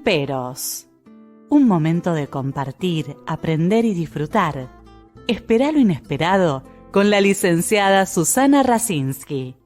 Esperos. Un momento de compartir, aprender y disfrutar. Espera lo inesperado con la licenciada Susana Rasinski.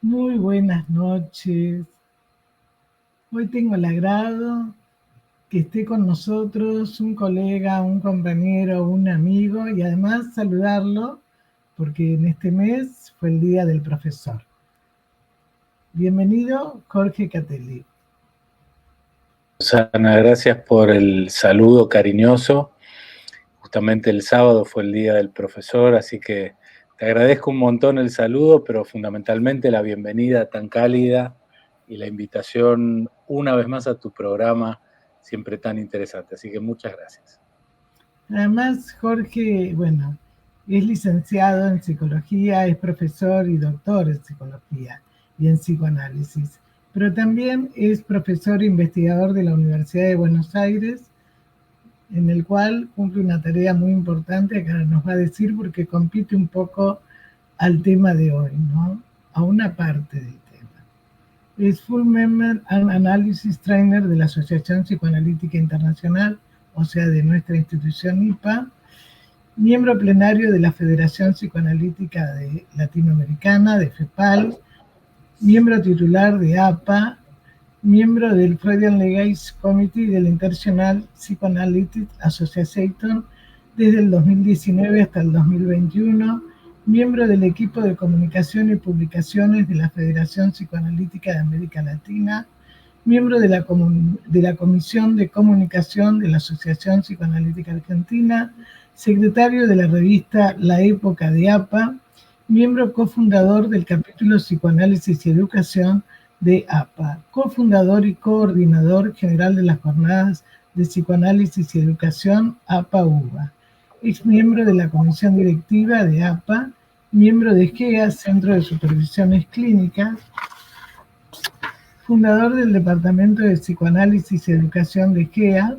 Muy buenas noches. Hoy tengo el agrado que esté con nosotros un colega, un compañero, un amigo y además saludarlo porque en este mes fue el Día del Profesor. Bienvenido, Jorge Catelli. Susana, gracias por el saludo cariñoso. Justamente el sábado fue el Día del Profesor, así que te agradezco un montón el saludo, pero fundamentalmente la bienvenida tan cálida y la invitación una vez más a tu programa, siempre tan interesante. Así que muchas gracias. Además, Jorge, bueno, es licenciado en psicología, es profesor y doctor en psicología y en psicoanálisis, pero también es profesor e investigador de la Universidad de Buenos Aires, en el cual cumple una tarea muy importante que ahora nos va a decir porque compite un poco al tema de hoy, ¿no? A una parte del tema. Es Full Member and Analysis Trainer de la Asociación Psicoanalítica Internacional, o sea, de nuestra institución IPA, miembro plenario de la Federación Psicoanalítica Latinoamericana, de FEPAL, miembro titular de APA, miembro del Freudian Legacy Committee del International Psychoanalytic Association desde el 2019 hasta el 2021, miembro del equipo de comunicación y publicaciones de la Federación Psicoanalítica de América Latina, miembro de la Comisión de Comunicación de la Asociación Psicoanalítica Argentina, secretario de la revista La Época de APA, miembro cofundador del capítulo Psicoanálisis y Educación de APA, cofundador y coordinador general de las jornadas de psicoanálisis y educación APA-UBA, ex miembro de la comisión directiva de APA, miembro de GEA, Centro de Supervisiones Clínicas, fundador del Departamento de Psicoanálisis y Educación de GEA,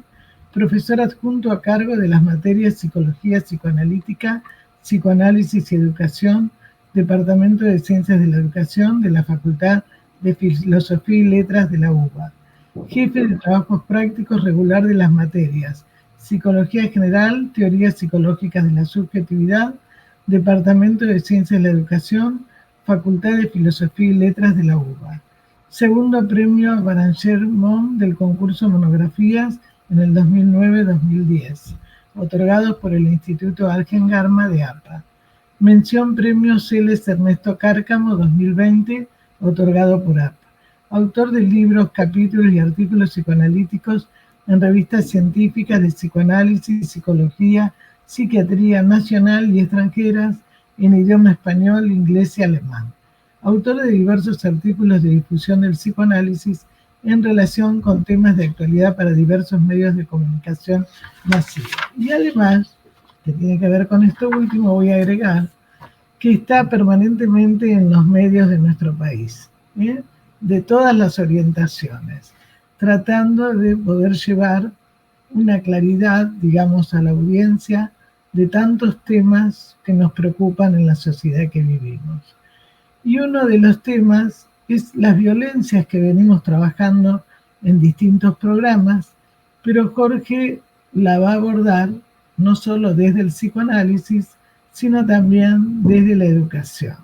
profesor adjunto a cargo de las materias Psicología Psicoanalítica, Psicoanálisis y Educación, Departamento de Ciencias de la Educación de la Facultad de Filosofía y Letras de la UBA, jefe de trabajos prácticos regular de las materias Psicología General, Teorías Psicológicas de la Subjetividad, Departamento de Ciencias de la Educación, Facultad de Filosofía y Letras de la UBA. Segundo premio Baranger Mon del concurso Monografías en el 2009-2010, otorgado por el Instituto Argen Garma de APA. Mención Premio Celes Ernesto Cárcamo 2020, otorgado por APA. Autor de libros, capítulos y artículos psicoanalíticos en revistas científicas de psicoanálisis, psicología, psiquiatría nacional y extranjeras en idioma español, inglés y alemán. Autor de diversos artículos de difusión del psicoanálisis en relación con temas de actualidad para diversos medios de comunicación masiva. Y además, que tiene que ver con esto último, voy a agregar que está permanentemente en los medios de nuestro país, de todas las orientaciones, tratando de poder llevar una claridad, digamos, a la audiencia de tantos temas que nos preocupan en la sociedad que vivimos. Y uno de los temas es las violencias que venimos trabajando en distintos programas, pero Jorge la va a abordar no solo desde el psicoanálisis, sino también desde la educación.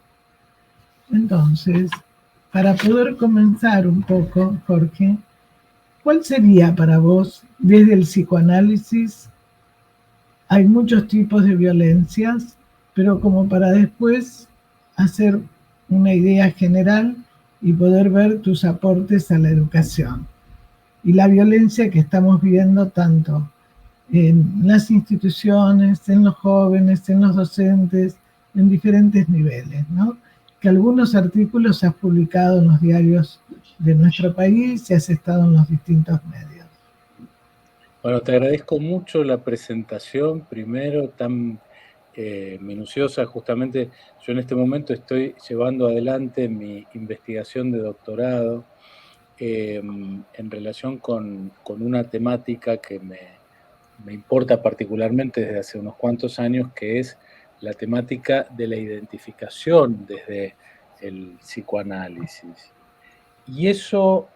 Entonces, para poder comenzar un poco, Jorge, ¿cuál sería para vos, desde el psicoanálisis? Hay muchos tipos de violencias, pero como para después hacer una idea general y poder ver tus aportes a la educación y la violencia que estamos viendo tanto en las instituciones, en los jóvenes, en los docentes, en diferentes niveles, ¿no? Que algunos artículos has publicado en los diarios de nuestro país y has estado en los distintos medios. Bueno, te agradezco mucho la presentación, primero, tan minuciosa. Justamente yo en este momento estoy llevando adelante mi investigación de doctorado en relación con una temática que me importa particularmente desde hace unos cuantos años, que es la temática de la identificación desde el psicoanálisis. Y eso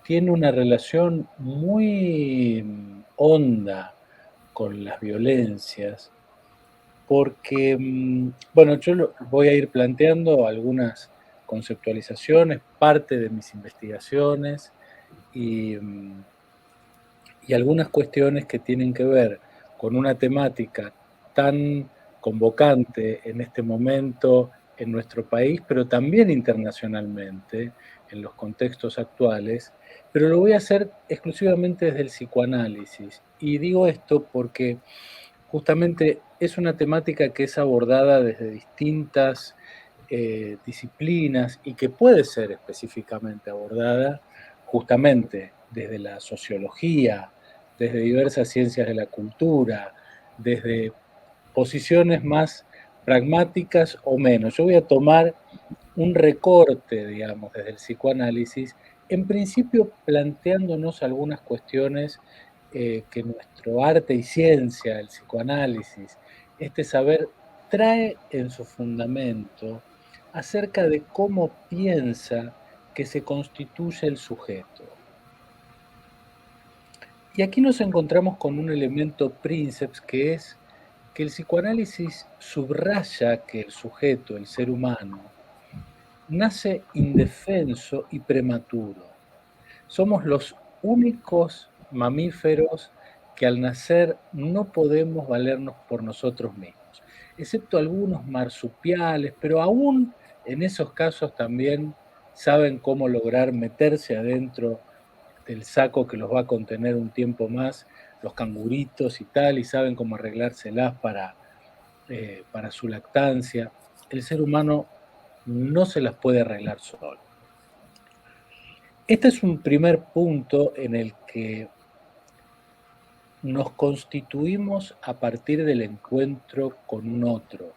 tiene una relación muy honda con las violencias, porque, bueno, voy a ir planteando algunas conceptualizaciones, parte de mis investigaciones y, y algunas cuestiones que tienen que ver con una temática tan convocante en este momento en nuestro país, pero también internacionalmente, en los contextos actuales, pero lo voy a hacer exclusivamente desde el psicoanálisis. Y digo esto porque justamente es una temática que es abordada desde distintas disciplinas y que puede ser específicamente abordada justamente desde la sociología, desde diversas ciencias de la cultura, desde posiciones más pragmáticas o menos. Yo voy a tomar un recorte, digamos, desde el psicoanálisis, en principio planteándonos algunas cuestiones que nuestro arte y ciencia, el psicoanálisis, este saber trae en su fundamento acerca de cómo piensa que se constituye el sujeto. Y aquí nos encontramos con un elemento princeps, que es que el psicoanálisis subraya que el sujeto, el ser humano, nace indefenso y prematuro. Somos los únicos mamíferos que al nacer no podemos valernos por nosotros mismos, excepto algunos marsupiales, pero aún en esos casos también saben cómo lograr meterse adentro del saco que los va a contener un tiempo más, los canguritos y tal, y saben cómo arreglárselas para su lactancia. El ser humano no se las puede arreglar solo. Este es un primer punto en el que nos constituimos a partir del encuentro con un otro.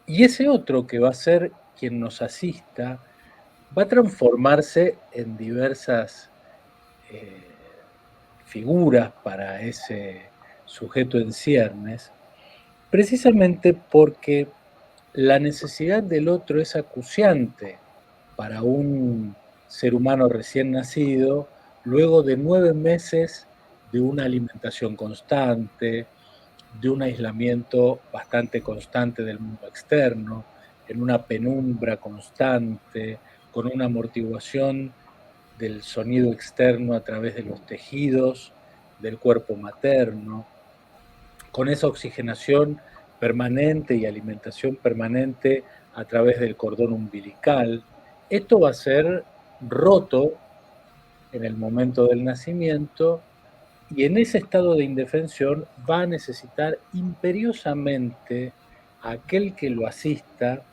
Y ese otro, que va a ser quien nos asista, va a transformarse en diversas figuras para ese sujeto en ciernes, precisamente porque la necesidad del otro es acuciante para un ser humano recién nacido, luego de 9 meses de una alimentación constante, de un aislamiento bastante constante del mundo externo, en una penumbra constante, con una amortiguación del sonido externo a través de los tejidos del cuerpo materno, con esa oxigenación permanente y alimentación permanente a través del cordón umbilical. Esto va a ser roto en el momento del nacimiento y en ese estado de indefensión va a necesitar imperiosamente a aquel que lo asista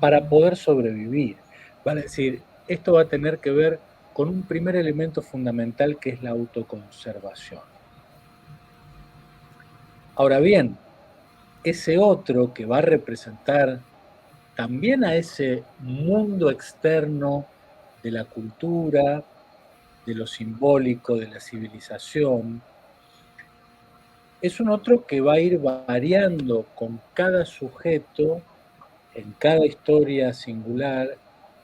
para poder sobrevivir. Vale decir, esto va a tener que ver con un primer elemento fundamental, que es la autoconservación. Ahora bien, ese otro que va a representar también a ese mundo externo de la cultura, de lo simbólico, de la civilización, es un otro que va a ir variando con cada sujeto, en cada historia singular,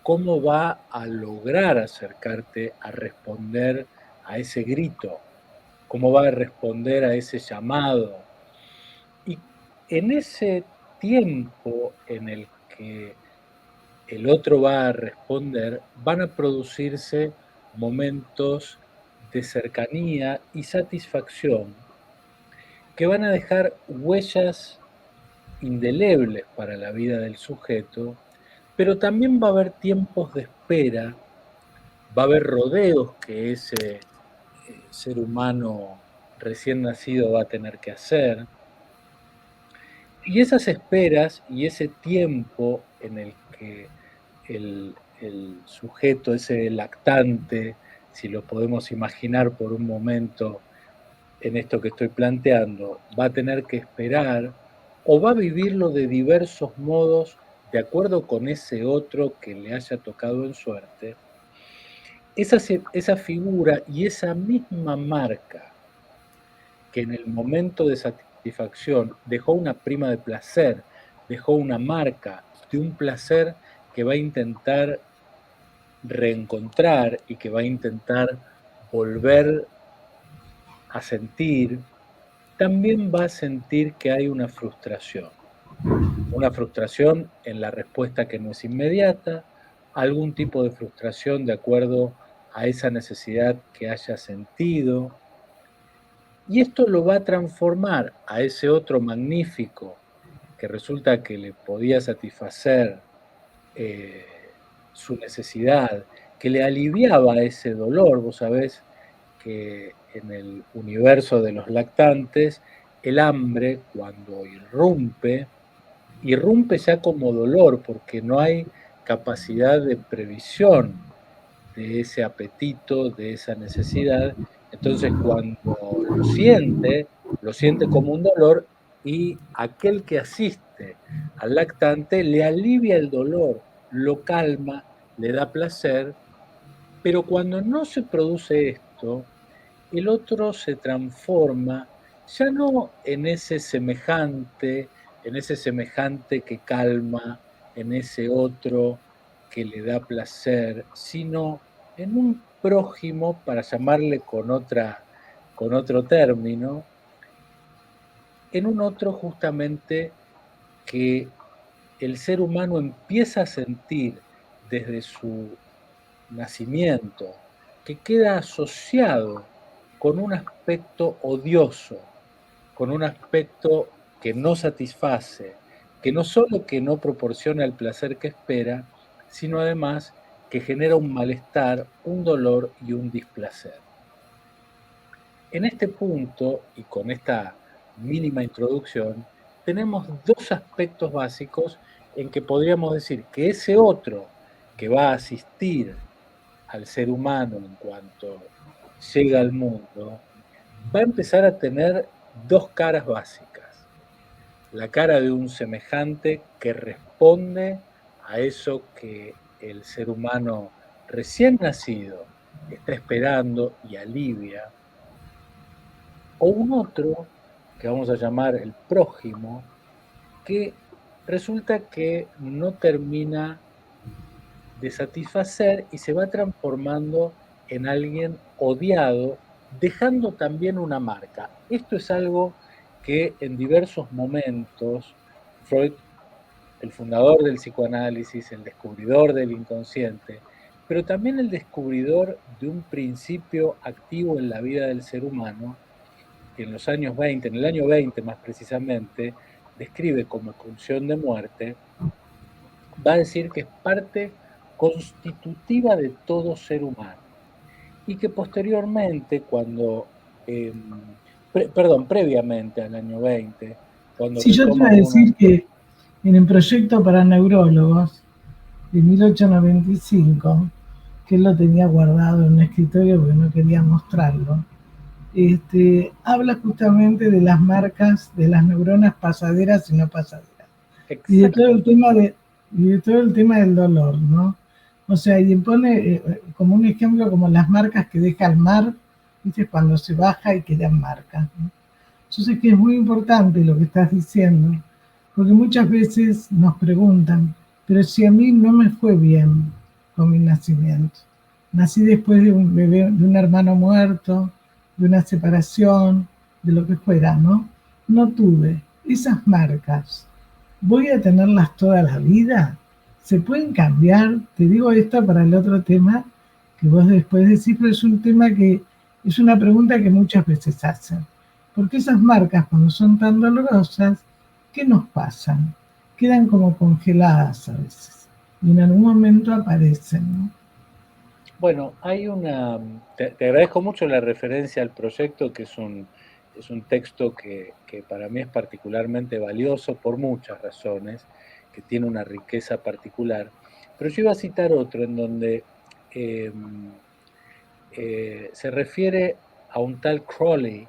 cómo va a lograr acercarte a responder a ese grito, cómo va a responder a ese llamado. Y en ese tiempo en el que el otro va a responder, van a producirse momentos de cercanía y satisfacción que van a dejar huellas indelebles para la vida del sujeto, pero también va a haber tiempos de espera, va a haber rodeos que ese ser humano recién nacido va a tener que hacer, y esas esperas y ese tiempo en el que el sujeto, ese lactante, si lo podemos imaginar por un momento en esto que estoy planteando, va a tener que esperar o va a vivirlo de diversos modos de acuerdo con ese otro que le haya tocado en suerte, esa figura y esa misma marca que en el momento de satisfacción dejó una prima de placer, dejó una marca de un placer que va a intentar reencontrar y que va a intentar volver a sentir, también va a sentir que hay una frustración en la respuesta que no es inmediata, algún tipo de frustración de acuerdo a esa necesidad que haya sentido, y esto lo va a transformar a ese otro magnífico que resulta que le podía satisfacer su necesidad, que le aliviaba ese dolor. Vos sabés que en el universo de los lactantes, el hambre cuando irrumpe ya como dolor, porque no hay capacidad de previsión de ese apetito, de esa necesidad. Entonces, cuando lo siente como un dolor y aquel que asiste al lactante le alivia el dolor, lo calma, le da placer, pero cuando no se produce esto, el otro se transforma ya no en ese semejante que calma, en ese otro que le da placer, sino en un prójimo, para llamarle con otro término, en un otro justamente que el ser humano empieza a sentir desde su nacimiento, que queda asociado con un aspecto odioso, con un aspecto que no satisface, que no solo que no proporciona el placer que espera, sino además que genera un malestar, un dolor y un displacer. En este punto, y con esta mínima introducción, tenemos dos aspectos básicos en que podríamos decir que ese otro que va a asistir al ser humano en cuanto llega al mundo, va a empezar a tener dos caras básicas. La cara de un semejante que responde a eso que el ser humano recién nacido está esperando y alivia, o un otro que vamos a llamar el prójimo, que resulta que no termina de satisfacer y se va transformando en alguien odiado, dejando también una marca. Esto es algo que en diversos momentos Freud, el fundador del psicoanálisis, el descubridor del inconsciente, pero también el descubridor de un principio activo en la vida del ser humano, que en los años 20, en el año 20 más precisamente, describe como pulsión de muerte, va a decir que es parte constitutiva de todo ser humano y que posteriormente, cuando, previamente al año 20, cuando Sí, yo te iba retoma a una... decir que en el proyecto para neurólogos de 1895, que él lo tenía guardado en un escritorio porque no quería mostrarlo, habla justamente de las marcas de las neuronas pasaderas y no pasaderas. Y de todo el Exactamente. tema del dolor, ¿no? O sea, y pone como un ejemplo como las marcas que deja el mar, ¿viste? Cuando se baja y quedan marcas, ¿no? Entonces que es muy importante lo que estás diciendo, porque muchas veces nos preguntan, pero si a mí no me fue bien con mi nacimiento, nací después de un bebé, de un hermano muerto, de una separación, de lo que fuera, ¿no? No tuve esas marcas. ¿Voy a tenerlas toda la vida? ¿Se pueden cambiar? Te digo esto para el otro tema que vos después decís, pero es un tema que es una pregunta que muchas veces hacen. Porque esas marcas, cuando son tan dolorosas, ¿qué nos pasan? Quedan como congeladas a veces y en algún momento aparecen, ¿no? Bueno, te agradezco mucho la referencia al proyecto, que es un texto que para mí es particularmente valioso por muchas razones, que tiene una riqueza particular, pero yo iba a citar otro en donde eh, se refiere a un tal Crowley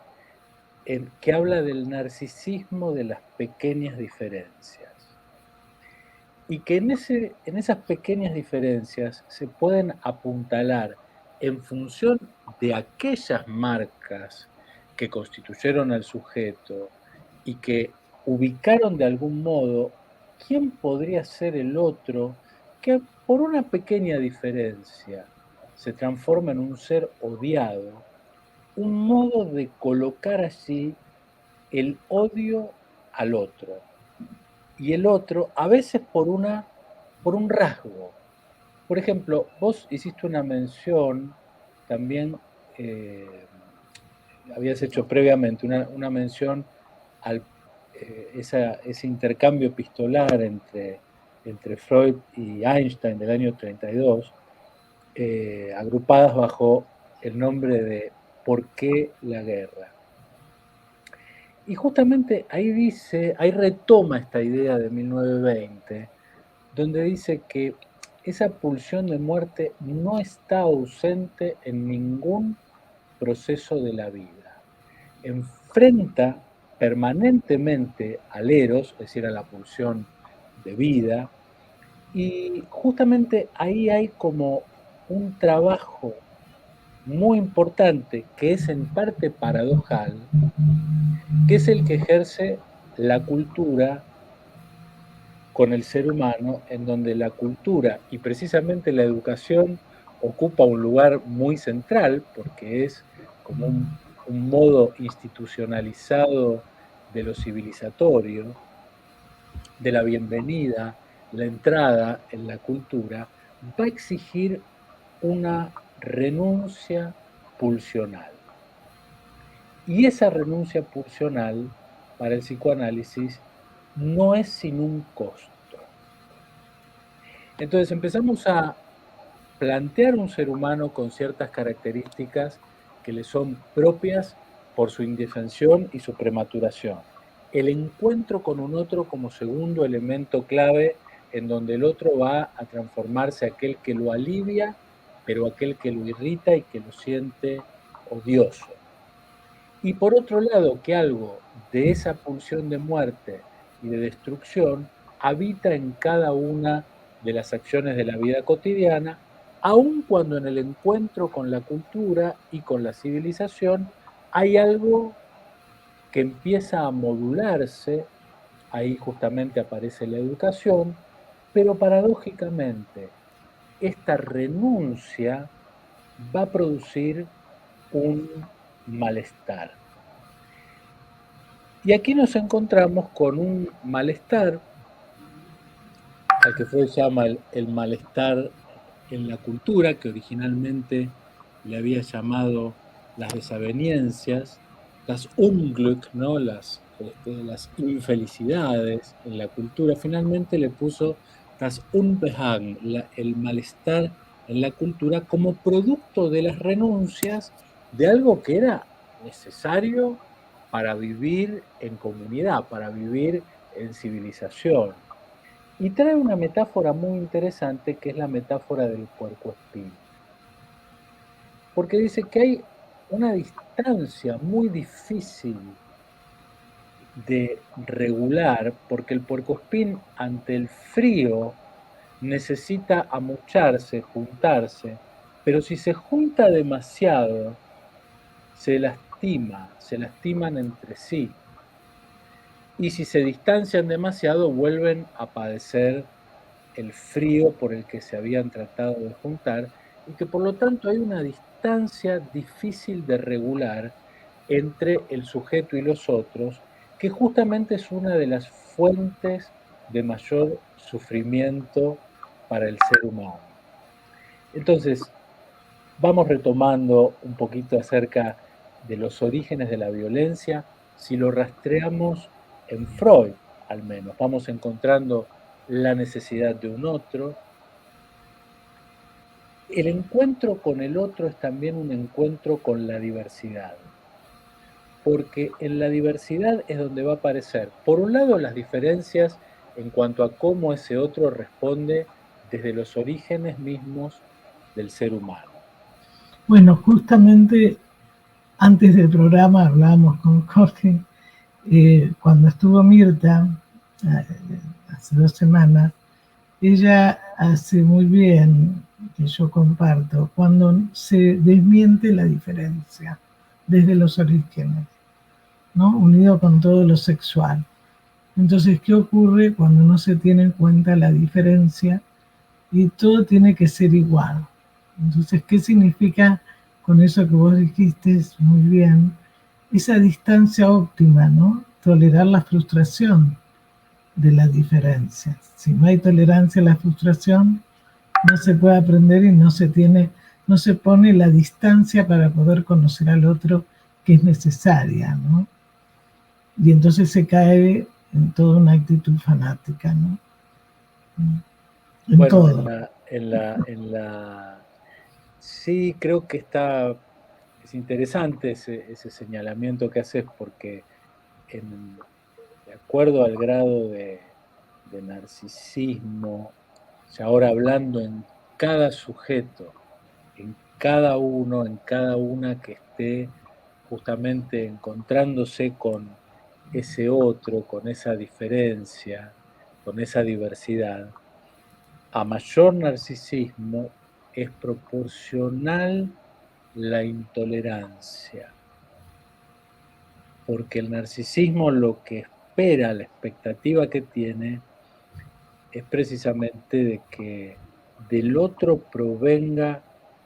que habla del narcisismo de las pequeñas diferencias. Y que en esas pequeñas diferencias se pueden apuntalar en función de aquellas marcas que constituyeron al sujeto y que ubicaron de algún modo quién podría ser el otro que por una pequeña diferencia se transforma en un ser odiado, un modo de colocar allí el odio al otro. Y el otro, a veces por un rasgo. Por ejemplo, vos hiciste una mención, también habías hecho previamente una mención al ese intercambio epistolar entre Freud y Einstein del año 32, agrupadas bajo el nombre de ¿Por qué la guerra? Y justamente ahí retoma esta idea de 1920, donde dice que esa pulsión de muerte no está ausente en ningún proceso de la vida. Enfrenta permanentemente al eros, es decir, a la pulsión de vida, y justamente ahí hay como un trabajo muy importante que es en parte paradojal, que es el que ejerce la cultura con el ser humano, en donde la cultura y precisamente la educación ocupa un lugar muy central, porque es como un modo institucionalizado de lo civilizatorio, de la bienvenida, la entrada en la cultura, va a exigir una renuncia pulsional. Y esa renuncia pulsional para el psicoanálisis no es sin un costo. Entonces empezamos a plantear un ser humano con ciertas características que le son propias por su indefensión y su prematuración. El encuentro con un otro como segundo elemento clave en donde el otro va a transformarse aquel que lo alivia, pero aquel que lo irrita y que lo siente odioso. Y por otro lado, que algo de esa pulsión de muerte y de destrucción habita en cada una de las acciones de la vida cotidiana, aun cuando en el encuentro con la cultura y con la civilización hay algo que empieza a modularse, ahí justamente aparece la educación, pero paradójicamente esta renuncia va a producir un malestar. Y aquí nos encontramos con un malestar, al que Freud llama el malestar en la cultura, que originalmente le había llamado las desavenencias, las Unglück, ¿no? las infelicidades en la cultura. Finalmente le puso das Unbehagen, el malestar en la cultura, como producto de las renuncias de algo que era necesario para vivir en comunidad, para vivir en civilización. Y trae una metáfora muy interesante que es la metáfora del puercoespín. Porque dice que hay una distancia muy difícil de regular, porque el puercoespín ante el frío necesita amucharse, juntarse, pero si se junta demasiado, se lastiman entre sí. Y si se distancian demasiado, vuelven a padecer el frío por el que se habían tratado de juntar, y que por lo tanto hay una distancia difícil de regular entre el sujeto y los otros, que justamente es una de las fuentes de mayor sufrimiento para el ser humano. Entonces, vamos retomando un poquito acerca de los orígenes de la violencia. Si lo rastreamos en Freud, al menos, vamos encontrando la necesidad de un otro. El encuentro con el otro es también un encuentro con la diversidad, porque en la diversidad es donde va a aparecer, por un lado, las diferencias en cuanto a cómo ese otro responde desde los orígenes mismos del ser humano. Bueno, justamente antes del programa hablábamos con Jorge, cuando estuvo Mirta, hace 2 semanas, ella hace muy bien, que yo comparto, cuando se desmiente la diferencia desde los orígenes, ¿no? Unido con todo lo sexual. Entonces, ¿qué ocurre cuando no se tiene en cuenta la diferencia y todo tiene que ser igual? Entonces, ¿qué significa con eso que vos dijiste muy bien? Esa distancia óptima, ¿no? Tolerar la frustración de las diferencias. Si no hay tolerancia a la frustración, no se puede aprender y no se pone la distancia para poder conocer al otro que es necesaria, ¿no? Y entonces se cae en toda una actitud fanática, ¿no? En Bueno, todo. sí, creo que es interesante ese señalamiento que haces porque de acuerdo al grado de narcisismo, y ahora hablando en cada sujeto, en cada uno, en cada una que esté justamente encontrándose con ese otro, con esa diferencia, con esa diversidad, a mayor narcisismo es proporcional la intolerancia, porque el narcisismo lo que espera, la expectativa que tiene, es precisamente de que del otro provenga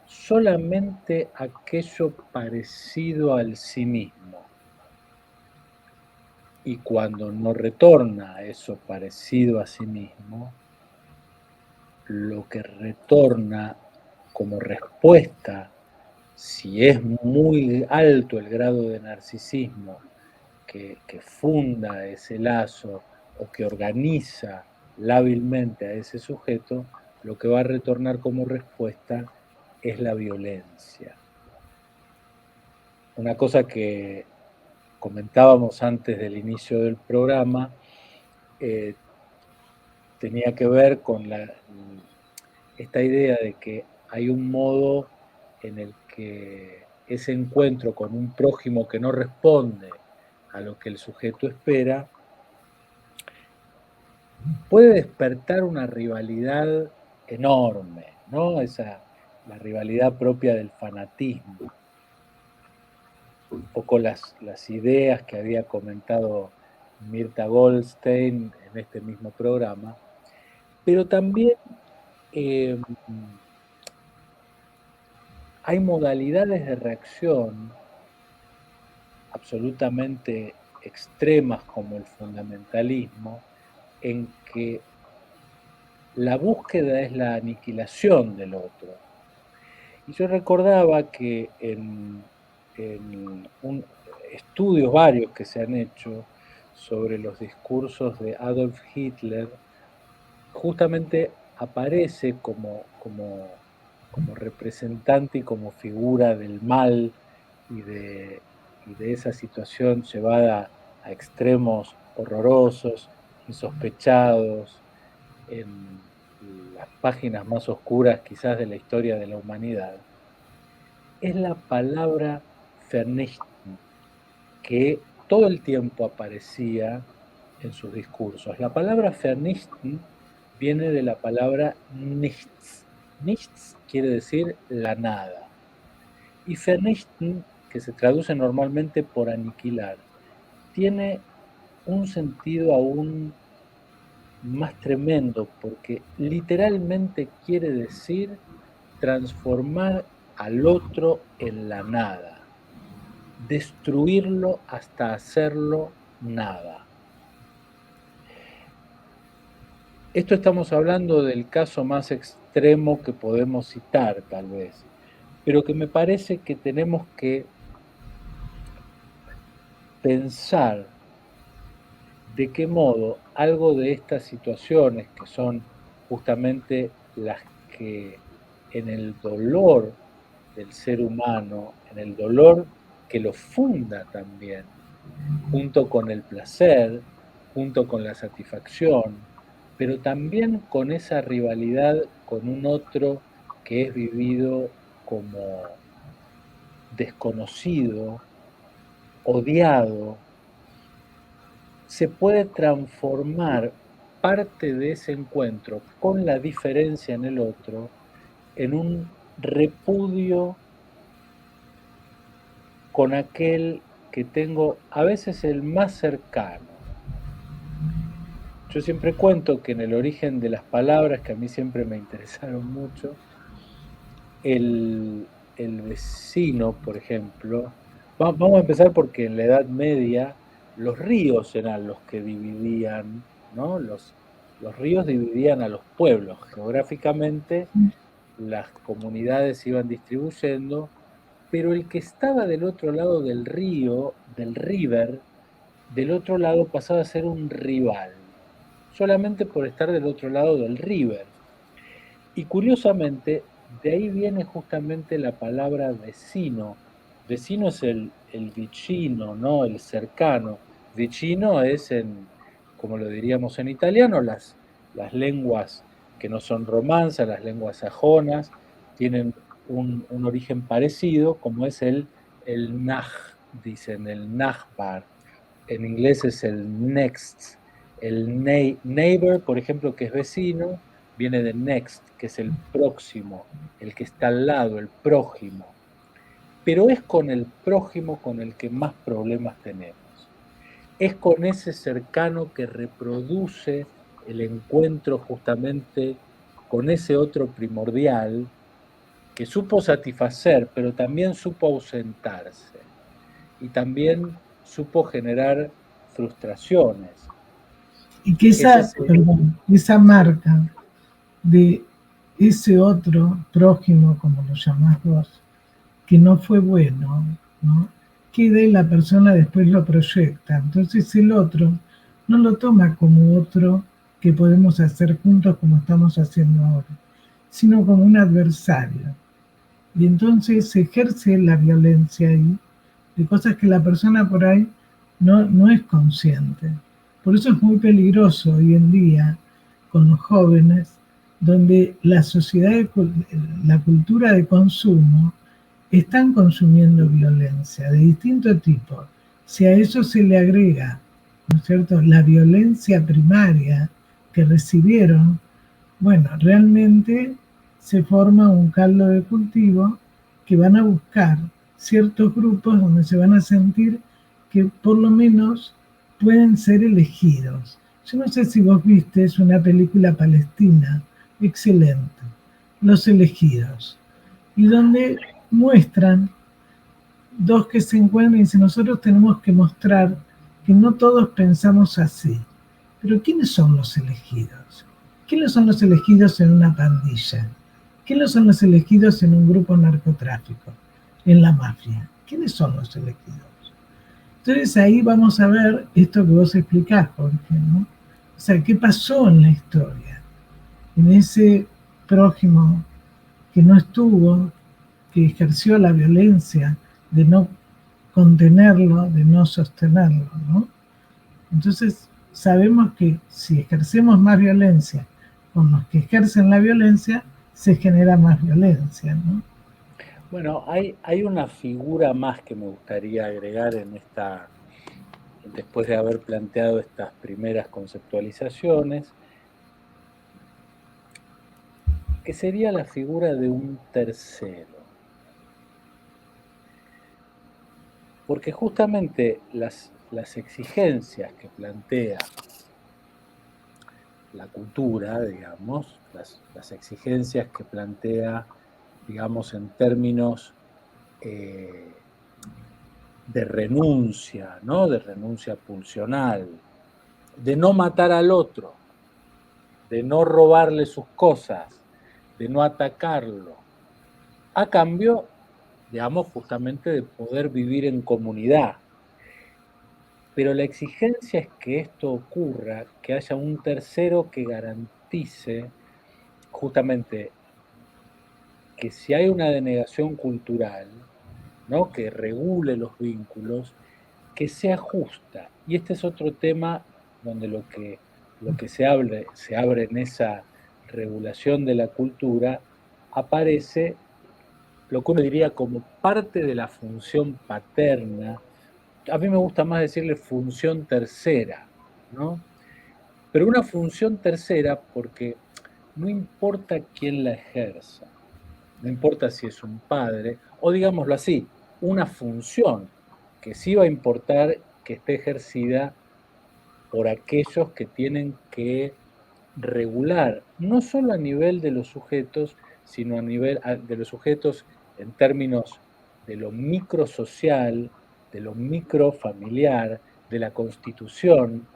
solamente aquello parecido al sí mismo. Y cuando no retorna eso parecido a sí mismo, lo que retorna como respuesta, si es muy alto el grado de narcisismo que funda ese lazo o que organiza lábilmente a ese sujeto, lo que va a retornar como respuesta es la violencia. Una cosa que comentábamos antes del inicio del programa tenía que ver con esta idea de que hay un modo en el que ese encuentro con un prójimo que no responde a lo que el sujeto espera puede despertar una rivalidad enorme, ¿no? La rivalidad propia del fanatismo. Un poco las ideas que había comentado Mirta Goldstein en este mismo programa, pero también hay modalidades de reacción absolutamente extremas como el fundamentalismo, en que la búsqueda es la aniquilación del otro. Y yo recordaba que en estudios varios que se han hecho sobre los discursos de Adolf Hitler, justamente aparece como representante y como figura del mal y de esa situación llevada a extremos horrorosos, insospechados, en las páginas más oscuras quizás de la historia de la humanidad, es la palabra vernichten, que todo el tiempo aparecía en sus discursos. La palabra vernichten viene de la palabra nichts. Nichts quiere decir la nada. Y vernichten, que se traduce normalmente por aniquilar, tiene un sentido aún más tremendo porque literalmente quiere decir transformar al otro en la nada, destruirlo hasta hacerlo nada. Esto estamos hablando del caso más extremo que podemos citar, tal vez, pero que me parece que tenemos que pensar de qué modo algo de estas situaciones, que son justamente las que en el dolor del ser humano, en el dolor que lo funda también, junto con el placer, junto con la satisfacción, pero también con esa rivalidad con un otro que es vivido como desconocido, odiado, se puede transformar parte de ese encuentro con la diferencia en el otro en un repudio con aquel que tengo a veces el más cercano. Yo siempre cuento que en el origen de las palabras, que a mí siempre me interesaron mucho, el, el vecino, por ejemplo, vamos a empezar porque en la Edad Media los ríos eran los que dividían, ¿no? Los ríos dividían a los pueblos. Geográficamente las comunidades se iban distribuyendo, pero el que estaba del otro lado del río, del river, del otro lado pasaba a ser un rival, solamente por estar del otro lado del river. Y curiosamente, de ahí viene justamente la palabra vecino. Vecino es el vicino, ¿no? El cercano. Vicino es, como lo diríamos en italiano, las lenguas que no son romanzas, las lenguas sajonas, tienen un origen parecido, como es el nach, dicen, el nachbar. En inglés es el next. El neighbor, por ejemplo, que es vecino, viene de next, que es el próximo, el que está al lado, el prójimo. Pero es con el prójimo con el que más problemas tenemos. Es con ese cercano que reproduce el encuentro justamente con ese otro primordial que supo satisfacer, pero también supo ausentarse y también supo generar frustraciones. Y que Es ese, esa marca de ese otro prójimo, como lo llamás vos, que no fue bueno, ¿no? Queda y la persona después lo proyecta. Entonces el otro no lo toma como otro que podemos hacer juntos como estamos haciendo ahora, sino como un adversario. Y entonces se ejerce la violencia ahí, de cosas que la persona por ahí no es consciente. Por eso es muy peligroso hoy en día con los jóvenes, donde la sociedad, la cultura de consumo, están consumiendo violencia de distinto tipo. Si a eso se le agrega, ¿no es cierto?, la violencia primaria que recibieron, bueno, realmente se forma un caldo de cultivo que van a buscar ciertos grupos donde se van a sentir que por lo menos pueden ser elegidos. Yo no sé si vos viste, es una película palestina excelente, Los Elegidos, y donde muestran dos que se encuentran y dicen, nosotros tenemos que mostrar que no todos pensamos así. Pero ¿quiénes son los elegidos? ¿Quiénes son los elegidos en una pandilla? ¿Quiénes son los elegidos en un grupo narcotráfico? En la mafia. ¿Quiénes son los elegidos? Entonces ahí vamos a ver esto que vos explicás, Jorge, ¿no? O sea, ¿qué pasó en la historia? En ese prójimo que no estuvo, que ejerció la violencia de no contenerlo, de no sostenerlo, ¿no? Entonces, sabemos que si ejercemos más violencia con los que ejercen la violencia, se genera más violencia, ¿no? bueno, hay una figura más que me gustaría agregar en esta, después de haber planteado estas primeras conceptualizaciones, que sería la figura de un tercero. Porque justamente las exigencias que plantea la cultura, digamos, las exigencias que plantea, digamos, en términos de renuncia, ¿no? De renuncia pulsional, de no matar al otro, de no robarle sus cosas, de no atacarlo, a cambio, digamos, justamente de poder vivir en comunidad. Pero la exigencia es que esto ocurra, que haya un tercero que garantice justamente que si hay una denegación cultural, ¿no?, que regule los vínculos, que sea justa. Y este es otro tema donde lo que se abre en esa regulación de la cultura aparece lo que uno diría como parte de la función paterna. A mí me gusta más decirle función tercera, ¿no? Pero una función tercera porque no importa quién la ejerza, no importa si es un padre, o digámoslo así, una función que sí va a importar que esté ejercida por aquellos que tienen que regular, no solo a nivel de los sujetos, sino a nivel de los sujetos en términos de lo microsocial, de lo microfamiliar, de la constitución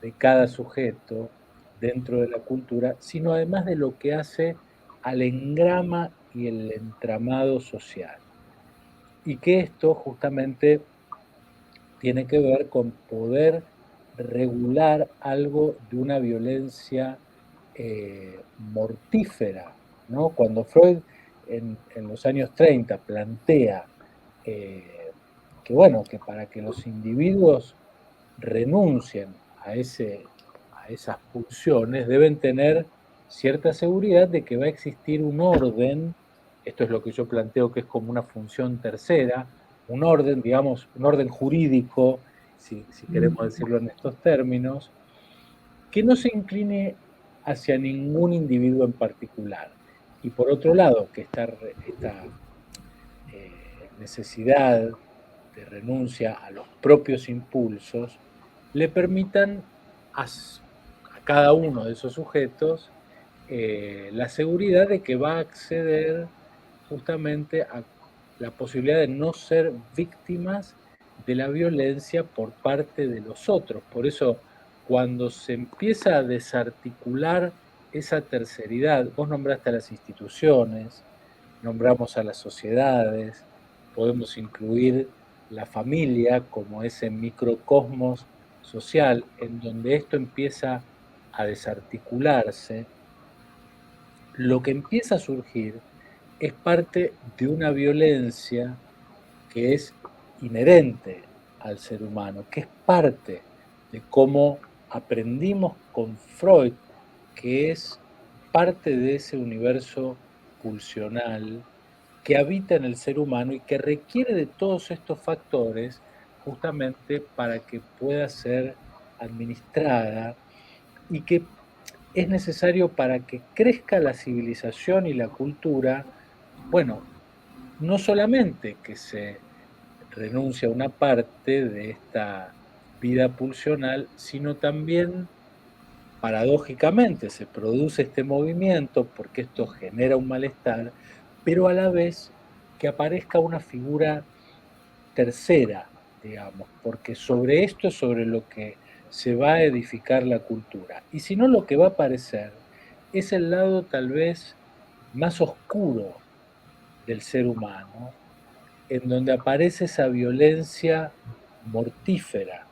de cada sujeto dentro de la cultura, sino además de lo que hace al engrama y el entramado social. Y que esto justamente tiene que ver con poder regular algo de una violencia mortífera, ¿no? Cuando Freud en los años 30 plantea que, bueno, que para que los individuos renuncien a esas pulsiones deben tener cierta seguridad de que va a existir un orden, esto es lo que yo planteo que es como una función tercera, un orden, digamos, un orden jurídico, si queremos decirlo en estos términos, que no se incline hacia ningún individuo en particular. Y por otro lado, que esta necesidad de renuncia a los propios impulsos le permitan a cada uno de esos sujetos la seguridad de que va a acceder justamente a la posibilidad de no ser víctimas de la violencia por parte de los otros. Por eso, cuando se empieza a desarticular esa terceridad, vos nombraste a las instituciones, nombramos a las sociedades, podemos incluir la familia como ese microcosmos social en donde esto empieza a desarticularse, lo que empieza a surgir es parte de una violencia que es inherente al ser humano, que es parte de cómo aprendimos con Freud, que es parte de ese universo pulsional que habita en el ser humano y que requiere de todos estos factores justamente para que pueda ser administrada y que es necesario para que crezca la civilización y la cultura, bueno, no solamente que se renuncia a una parte de esta vida pulsional, sino también, paradójicamente, se produce este movimiento porque esto genera un malestar, pero a la vez que aparezca una figura tercera, digamos, porque sobre esto es sobre lo que se va a edificar la cultura. Y si no, lo que va a aparecer es el lado tal vez más oscuro del ser humano, en donde aparece esa violencia mortífera.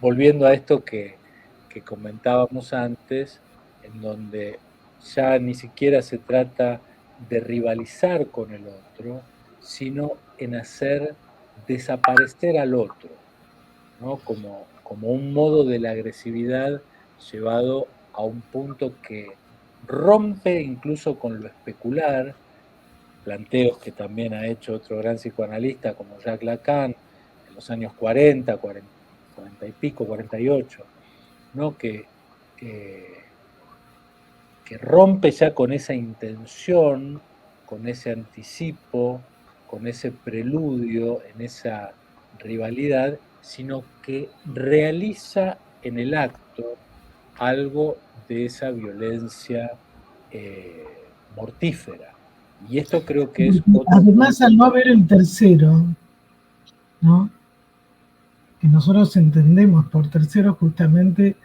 Volviendo a esto que comentábamos antes, en donde ya ni siquiera se trata de rivalizar con el otro, sino en hacer desaparecer al otro, ¿no? Como un modo de la agresividad llevado a un punto que rompe incluso con lo especular, planteos que también ha hecho otro gran psicoanalista como Jacques Lacan en los años 40 y pico, 48, ¿no? que rompe ya con esa intención, con ese anticipo, con ese preludio, en esa rivalidad, sino que realiza en el acto algo de esa violencia mortífera. Y esto creo que es otro además, al no haber el tercero, ¿no? Que nosotros entendemos por tercero justamente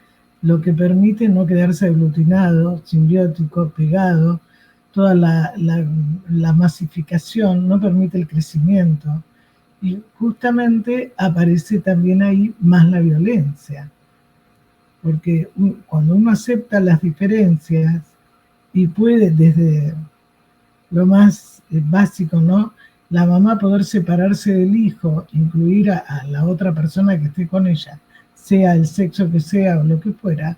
lo que permite no quedarse aglutinado, simbiótico, pegado, toda la masificación no permite el crecimiento. Y justamente aparece también ahí más la violencia. Porque cuando uno acepta las diferencias y puede desde lo más básico, ¿no? La mamá poder separarse del hijo, incluir a la otra persona que esté con ella, sea el sexo que sea o lo que fuera,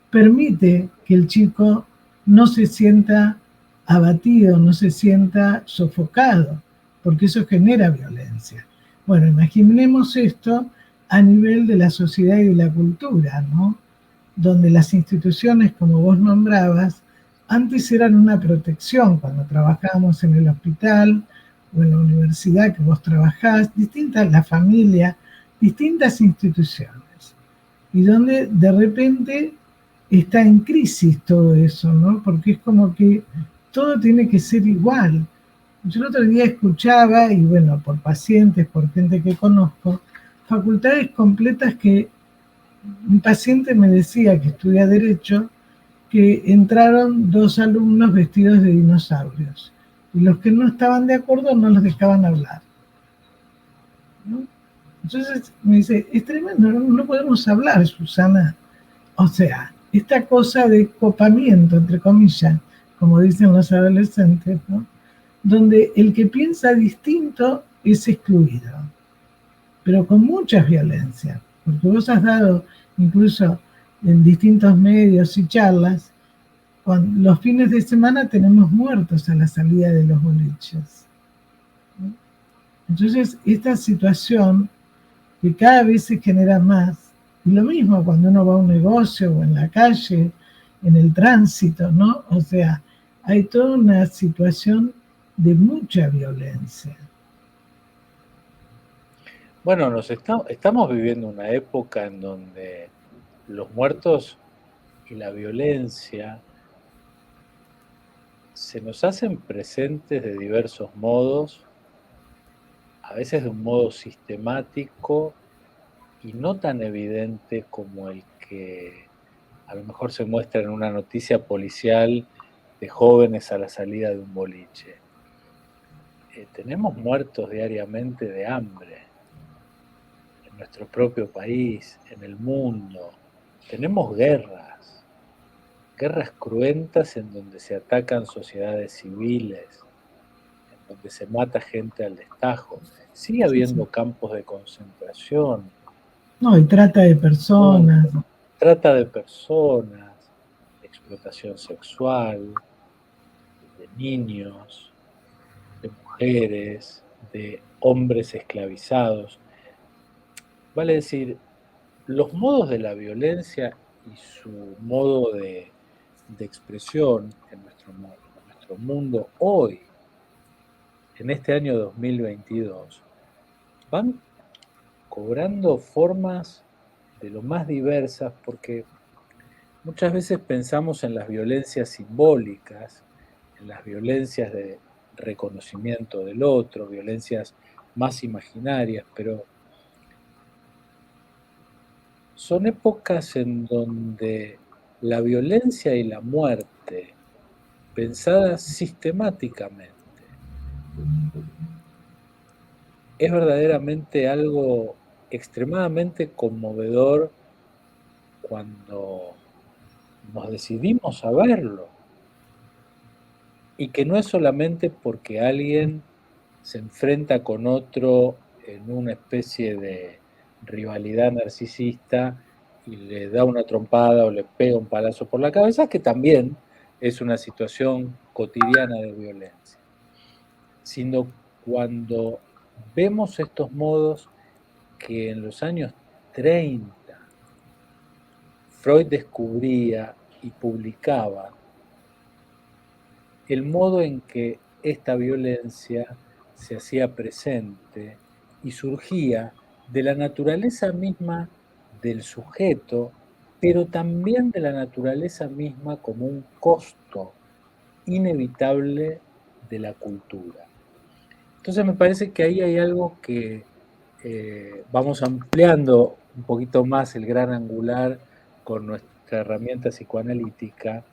permite que el chico no se sienta abatido, no se sienta sofocado, porque eso genera violencia. Bueno, imaginemos esto a nivel de la sociedad y de la cultura, ¿no? Donde las instituciones, como vos nombrabas, antes eran una protección cuando trabajábamos en el hospital o en la universidad que vos trabajás, distintas, la familia, distintas instituciones, y donde de repente está en crisis todo eso, ¿no? Porque es como que todo tiene que ser igual. Yo el otro día escuchaba, y bueno, por pacientes, por gente que conozco, facultades completas que un paciente me decía que estudia Derecho, que entraron 2 alumnos vestidos de dinosaurios. Y los que no estaban de acuerdo no los dejaban hablar, ¿no? Entonces me dice, es tremendo, no podemos hablar, Susana. O sea, esta cosa de copamiento, entre comillas, como dicen los adolescentes, ¿no? Donde el que piensa distinto es excluido, pero con muchas violencias, porque vos has dado incluso en distintos medios y charlas, los fines de semana tenemos muertos a la salida de los boliches, ¿no? Entonces, esta situación que cada vez se genera más, y lo mismo cuando uno va a un negocio o en la calle, en el tránsito, ¿no? O sea, hay toda una situación de mucha violencia. Bueno, estamos viviendo una época en donde los muertos y la violencia se nos hacen presentes de diversos modos, a veces de un modo sistemático y no tan evidente como el que a lo mejor se muestra en una noticia policial de jóvenes a la salida de un boliche. Tenemos muertos diariamente de hambre en nuestro propio país, en el mundo. Tenemos guerras cruentas en donde se atacan sociedades civiles, en donde se mata gente al destajo. Sigue Sí, sí. habiendo campos de concentración. No, y trata de personas. Trata de personas, explotación sexual, de niños, de mujeres, de hombres esclavizados. Vale decir, los modos de la violencia y su modo de expresión en nuestro mundo hoy, en este año 2022, van cobrando formas de lo más diversas porque muchas veces pensamos en las violencias simbólicas, en las violencias de reconocimiento del otro, violencias más imaginarias, pero son épocas en donde la violencia y la muerte, pensadas sistemáticamente, es verdaderamente algo extremadamente conmovedor cuando nos decidimos a verlo. Y que no es solamente porque alguien se enfrenta con otro en una especie de rivalidad narcisista y le da una trompada o le pega un palazo por la cabeza, que también es una situación cotidiana de violencia, sino cuando vemos estos modos que en los años 30 Freud descubría y publicaba el modo en que esta violencia se hacía presente y surgía de la naturaleza misma del sujeto, pero también de la naturaleza misma como un costo inevitable de la cultura. Entonces me parece que ahí hay algo que vamos ampliando un poquito más el gran angular con nuestra herramienta psicoanalítica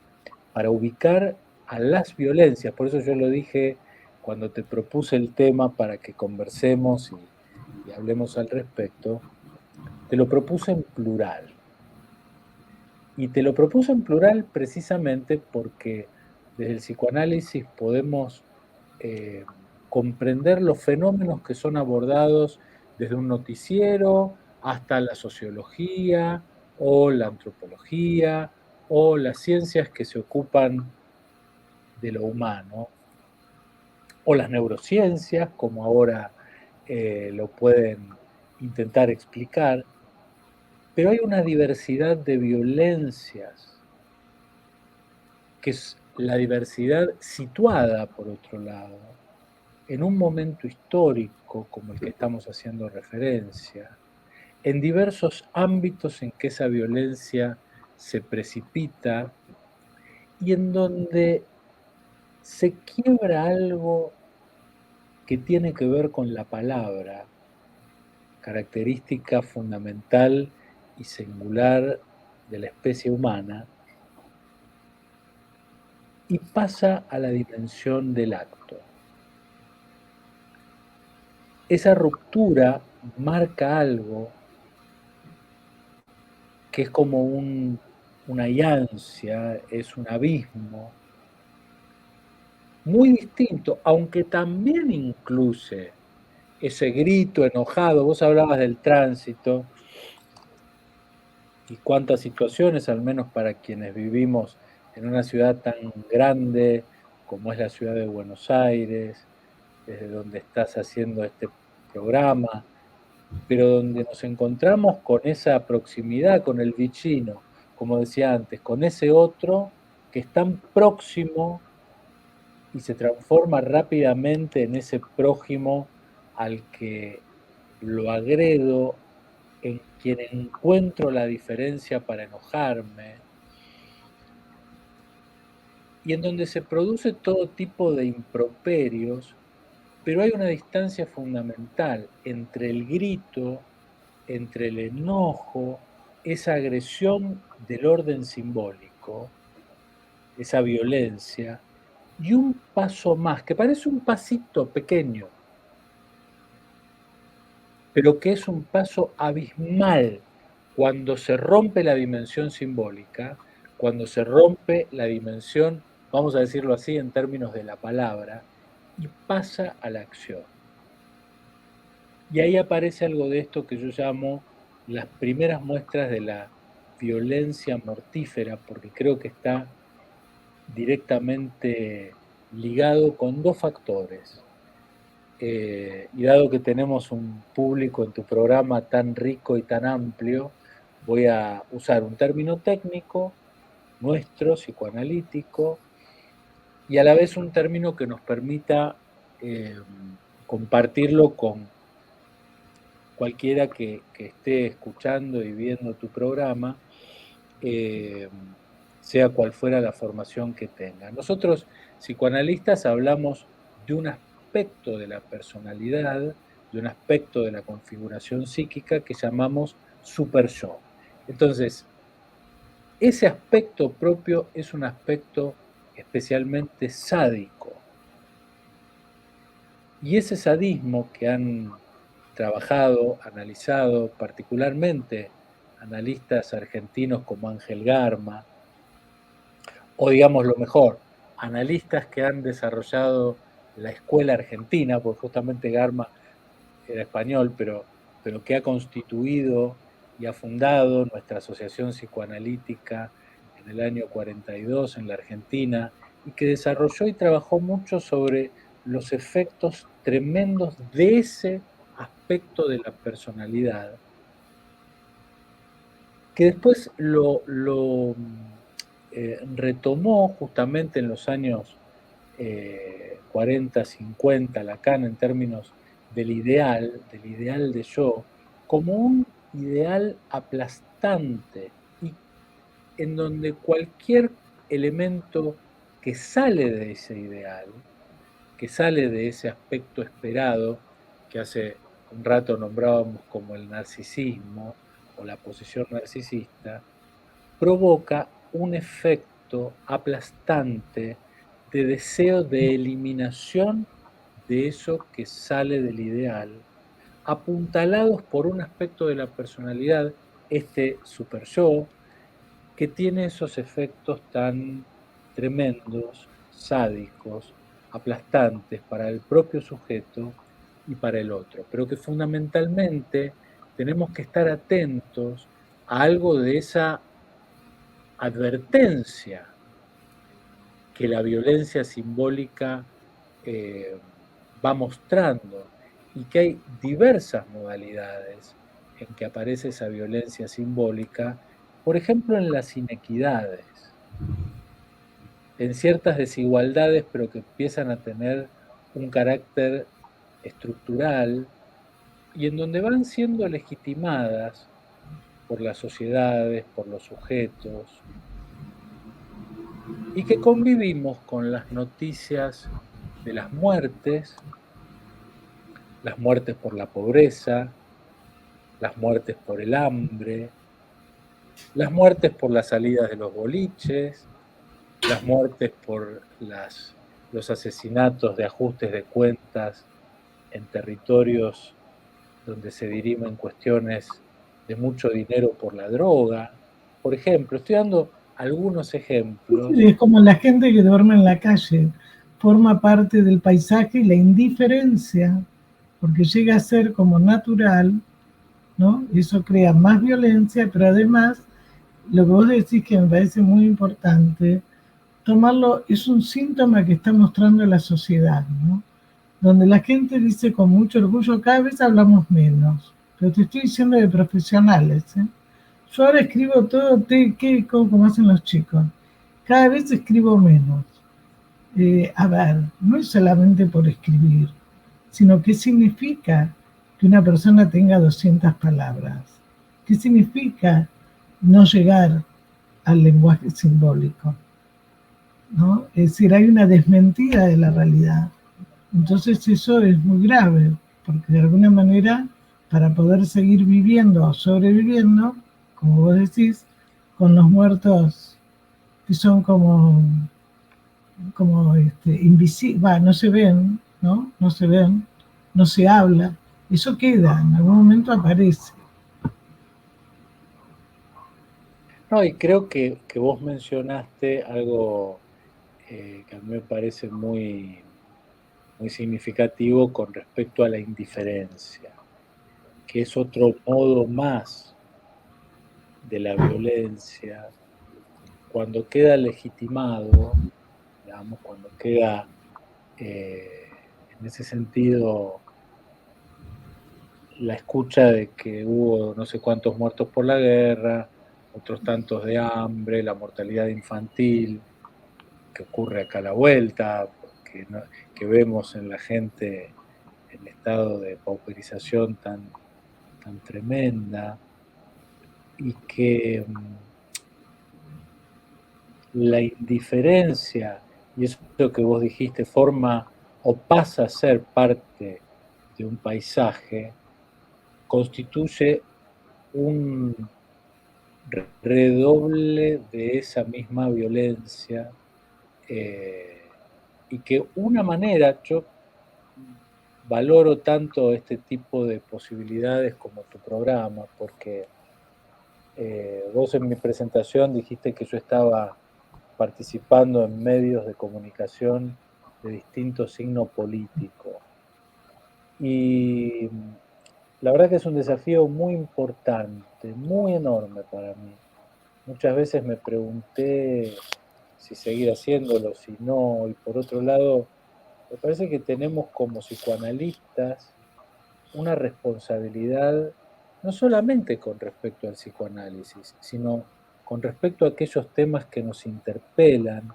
para ubicar a las violencias. Por eso yo lo dije cuando te propuse el tema para que conversemos y hablemos al respecto, te lo propuse en plural. Y te lo propuse en plural precisamente porque desde el psicoanálisis podemos comprender los fenómenos que son abordados desde un noticiero hasta la sociología o la antropología o las ciencias que se ocupan de lo humano, o las neurociencias, como ahora lo pueden intentar explicar, pero hay una diversidad de violencias, que es la diversidad situada, por otro lado, en un momento histórico como el que estamos haciendo referencia, en diversos ámbitos en que esa violencia se precipita y en donde se quiebra algo que tiene que ver con la palabra, característica fundamental y singular de la especie humana, y pasa a la dimensión del acto. Esa ruptura marca algo que es como una llancia, es un abismo, muy distinto, aunque también incluye ese grito enojado. Vos hablabas del tránsito y cuántas situaciones, al menos para quienes vivimos en una ciudad tan grande como es la ciudad de Buenos Aires, desde donde estás haciendo este programa, pero donde nos encontramos con esa proximidad con el vicino, como decía antes, con ese otro que es tan próximo y se transforma rápidamente en ese prójimo al que lo agredo, en quien encuentro la diferencia para enojarme, y en donde se produce todo tipo de improperios, pero hay una distancia fundamental entre el grito, entre el enojo, esa agresión del orden simbólico, esa violencia, y un paso más, que parece un pasito pequeño, pero que es un paso abismal cuando se rompe la dimensión simbólica, cuando se rompe la dimensión, vamos a decirlo así, en términos de la palabra, y pasa a la acción. Y ahí aparece algo de esto que yo llamo las primeras muestras de la violencia mortífera, porque creo que está directamente ligado con dos factores. Y dado que tenemos un público en tu programa tan rico y tan amplio, voy a usar un término técnico, nuestro, psicoanalítico, y a la vez un término que nos permita compartirlo con cualquiera que esté escuchando y viendo tu programa, sea cual fuera la formación que tenga. Nosotros, psicoanalistas, hablamos de un aspecto de la personalidad, de un aspecto de la configuración psíquica que llamamos super yo. Entonces, ese aspecto propio es un aspecto especialmente sádico. Y ese sadismo que han trabajado, analizado, particularmente analistas argentinos como Ángel Garma, o digamos lo mejor, analistas que han desarrollado la escuela argentina, porque justamente Garma era español, pero que ha constituido y ha fundado nuestra asociación psicoanalítica en el año 42 en la Argentina, y que desarrolló y trabajó mucho sobre los efectos tremendos de ese aspecto de la personalidad, que después lo retomó justamente en los años 40, 50, Lacan, en términos del ideal de yo, como un ideal aplastante y en donde cualquier elemento que sale de ese ideal, que sale de ese aspecto esperado, que hace un rato nombrábamos como el narcisismo o la posición narcisista, provoca un efecto aplastante de deseo de eliminación de eso que sale del ideal, apuntalados por un aspecto de la personalidad, este super yo, que tiene esos efectos tan tremendos, sádicos, aplastantes para el propio sujeto y para el otro, pero que fundamentalmente tenemos que estar atentos a algo de esa advertencia que la violencia simbólica va mostrando, y que hay diversas modalidades en que aparece esa violencia simbólica, por ejemplo en las inequidades, en ciertas desigualdades, pero que empiezan a tener un carácter estructural y en donde van siendo legitimadas por las sociedades, por los sujetos, y que convivimos con las noticias de las muertes por la pobreza, las muertes por el hambre, las muertes por las salidas de los boliches, las muertes por los asesinatos de ajustes de cuentas en territorios donde se dirimen cuestiones de mucho dinero por la droga. Por ejemplo, estoy dando algunos ejemplos. Es como la gente que duerme en la calle, forma parte del paisaje y la indiferencia, porque llega a ser como natural, ¿no? Y eso crea más violencia, pero además, lo que vos decís que me parece muy importante, tomarlo es un síntoma que está mostrando la sociedad, ¿no? Donde la gente dice con mucho orgullo, cada vez hablamos menos, pero te estoy diciendo de profesionales, ¿eh? Yo ahora escribo todo, como hacen los chicos, cada vez escribo menos. A ver, no es solamente por escribir, sino qué significa que una persona tenga 200 palabras, qué significa no llegar al lenguaje simbólico, ¿no? Es decir, hay una desmentida de la realidad. Entonces eso es muy grave, porque de alguna manera, para poder seguir viviendo o sobreviviendo, como vos decís, con los muertos que son como invisibles, no se ven, ¿no? No se ven, no se habla, eso queda, en algún momento aparece. No, y creo que vos mencionaste algo que a mí me parece muy, muy significativo con respecto a la indiferencia, que es otro modo más de la violencia, cuando queda legitimado, digamos, cuando queda en ese sentido la escucha de que hubo no sé cuántos muertos por la guerra, otros tantos de hambre, la mortalidad infantil, que ocurre acá a la vuelta, que vemos en la gente el estado de pauperización tan tremenda, y que la indiferencia, y eso que vos dijiste, forma o pasa a ser parte de un paisaje, constituye un redoble de esa misma violencia, y que una manera, yo valoro tanto este tipo de posibilidades como tu programa, porque vos en mi presentación dijiste que yo estaba participando en medios de comunicación de distinto signo político. Y la verdad que es un desafío muy importante, muy enorme para mí. Muchas veces me pregunté si seguir haciéndolo, si no, y por otro lado, me parece que tenemos como psicoanalistas una responsabilidad no solamente con respecto al psicoanálisis, sino con respecto a aquellos temas que nos interpelan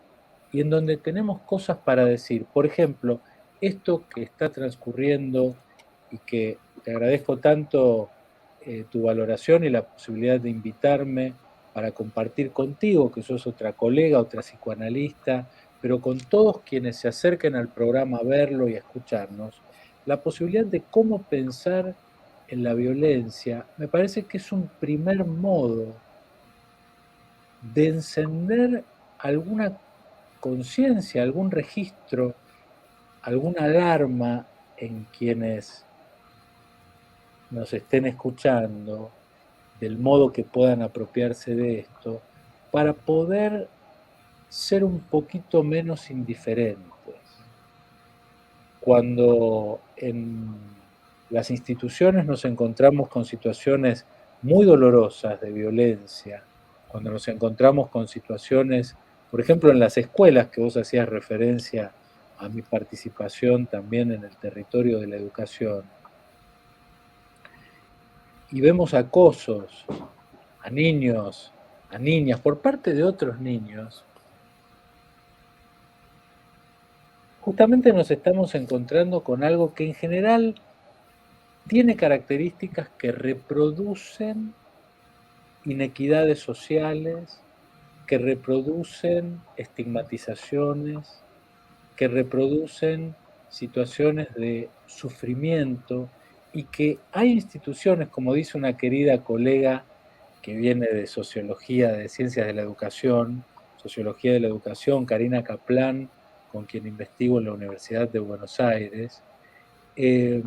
y en donde tenemos cosas para decir. Por ejemplo, esto que está transcurriendo y que te agradezco tanto tu valoración y la posibilidad de invitarme para compartir contigo, que sos otra colega, otra psicoanalista, pero con todos quienes se acerquen al programa a verlo y a escucharnos, la posibilidad de cómo pensar en la violencia, me parece que es un primer modo de encender alguna conciencia, algún registro, alguna alarma en quienes nos estén escuchando, del modo que puedan apropiarse de esto, para poder ser un poquito menos indiferentes. Cuando en las instituciones nos encontramos con situaciones muy dolorosas de violencia, cuando nos encontramos con situaciones Por ejemplo, en las escuelas, que vos hacías referencia a mi participación también en el territorio de la educación, y vemos acosos a niños, a niñas, por parte de otros niños, justamente nos estamos encontrando con algo que en general tiene características que reproducen inequidades sociales, que reproducen estigmatizaciones, que reproducen situaciones de sufrimiento y que hay instituciones, como dice una querida colega que viene de Sociología, de Ciencias de la Educación, Sociología de la Educación, Karina Kaplan, con quien investigo en la Universidad de Buenos Aires, eh,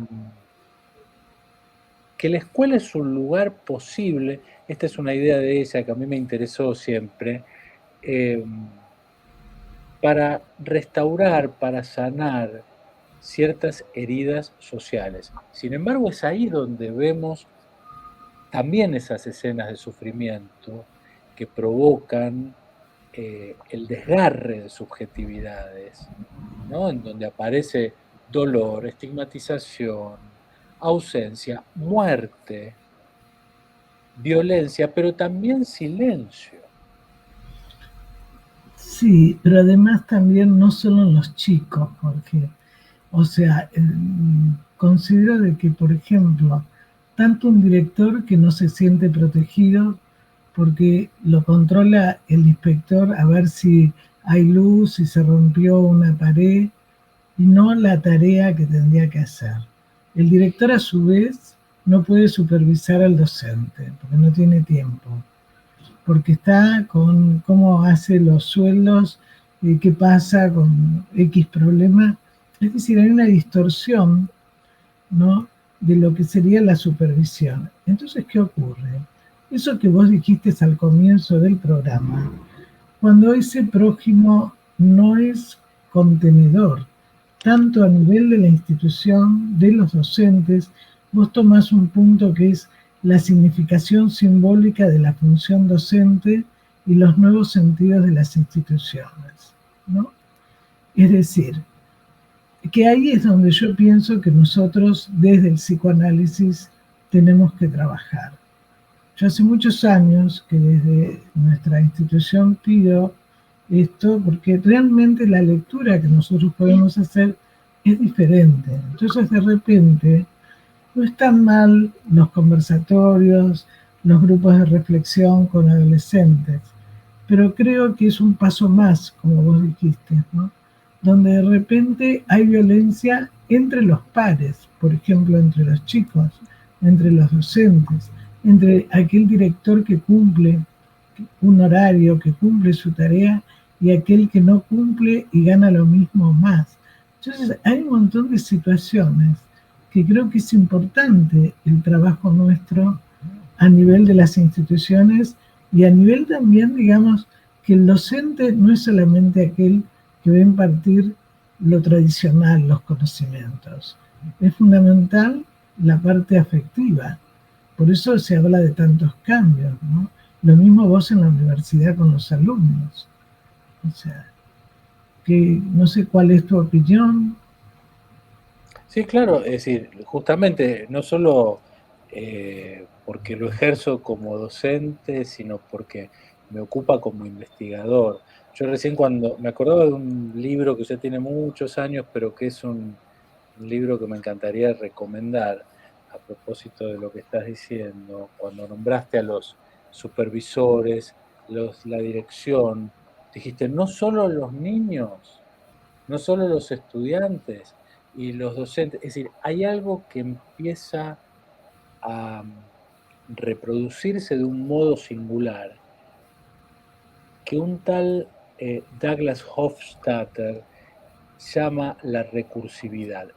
que la escuela es un lugar posible, esta es una idea de ella que a mí me interesó siempre, eh, para restaurar, para sanar ciertas heridas sociales. Sin embargo, es ahí donde vemos también esas escenas de sufrimiento que provocan el desgarre de subjetividades, ¿no? En donde aparece dolor, estigmatización, ausencia, muerte, violencia, pero también silencio. Sí, pero además también no solo en los chicos, porque, o sea, considero de que, por ejemplo, tanto un director que no se siente protegido porque lo controla el inspector a ver si hay luz, si se rompió una pared, y no la tarea que tendría que hacer. El director, a su vez, no puede supervisar al docente, porque no tiene tiempo, porque está con cómo hace los sueldos, qué pasa con X problema. Es decir, hay una distorsión, ¿no?, de lo que sería la supervisión. Entonces, ¿qué ocurre? Eso que vos dijiste al comienzo del programa, cuando ese prójimo no es contenedor, tanto a nivel de la institución, de los docentes, vos tomás un punto que es la significación simbólica de la función docente y los nuevos sentidos de las instituciones, ¿no? Es decir, que ahí es donde yo pienso que nosotros desde el psicoanálisis tenemos que trabajar. Yo hace muchos años que desde nuestra institución pido esto porque realmente la lectura que nosotros podemos hacer es diferente. Entonces, de repente, no están mal los conversatorios, los grupos de reflexión con adolescentes, pero creo que es un paso más, como vos dijiste, ¿no?, donde de repente hay violencia entre los pares, por ejemplo, entre los chicos, entre los docentes, entre aquel director que cumple un horario, que cumple su tarea, y aquel que no cumple y gana lo mismo o más. Entonces, hay un montón de situaciones que creo que es importante el trabajo nuestro a nivel de las instituciones y a nivel también, digamos, que el docente no es solamente aquel que va a impartir lo tradicional, los conocimientos. Es fundamental la parte afectiva. Por eso se habla de tantos cambios, ¿no? Lo mismo vos en la universidad con los alumnos. O sea, que no sé cuál es tu opinión. Sí, claro, es decir, justamente no solo porque lo ejerzo como docente, sino porque me ocupa como investigador. Yo recién cuando me acordaba de un libro que ya tiene muchos años, pero que es un libro que me encantaría recomendar a propósito de lo que estás diciendo, cuando nombraste a los supervisores, la dirección, dijiste, no solo los niños, no solo los estudiantes y los docentes, es decir, hay algo que empieza a reproducirse de un modo singular, que un tal Douglas Hofstadter llama la recursividad,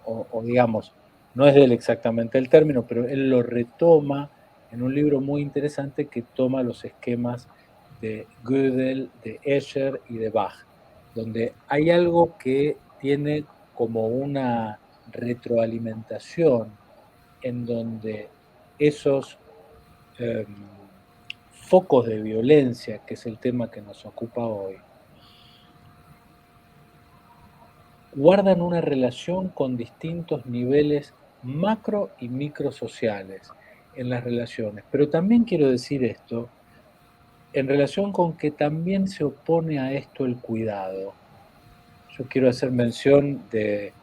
o digamos, no es de él exactamente el término, pero él lo retoma en un libro muy interesante que toma los esquemas de Gödel, de Escher y de Bach, donde hay algo que tiene como una retroalimentación en donde esos focos de violencia, que es el tema que nos ocupa hoy, guardan una relación con distintos niveles macro y microsociales en las relaciones. Pero también quiero decir esto, en relación con que también se opone a esto el cuidado. Yo quiero hacer mención de